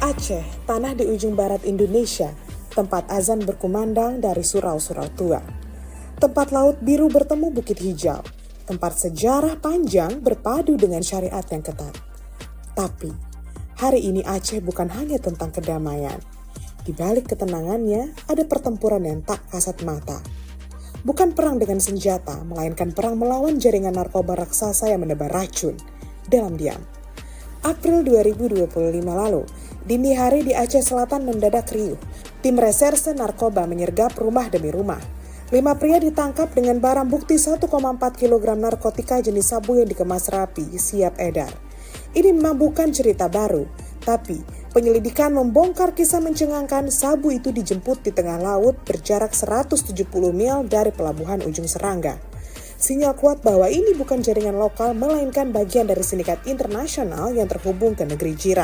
Aceh, tanah di ujung barat Indonesia, tempat azan berkumandang dari surau-surau tua. Tempat laut biru bertemu bukit hijau, tempat sejarah panjang berpadu dengan syariat yang ketat. Tapi, hari ini Aceh bukan hanya tentang kedamaian. Di balik ketenangannya, ada pertempuran yang tak kasat mata. Bukan perang dengan senjata, melainkan perang melawan jaringan narkoba raksasa yang menebar racun dalam diam. April 2025 lalu, dini hari di Aceh Selatan mendadak riuh. Tim reserse narkoba menyergap rumah demi rumah. 5 pria ditangkap dengan barang bukti 1,4 kg narkotika jenis sabu yang dikemas rapi, siap edar. Ini memang bukan cerita baru, tapi penyelidikan membongkar kisah mencengangkan sabu itu dijemput di tengah laut berjarak 170 mil dari pelabuhan Ujung Serangga. Sinyal kuat bahwa ini bukan jaringan lokal, melainkan bagian dari sindikat internasional yang terhubung ke negeri jiran.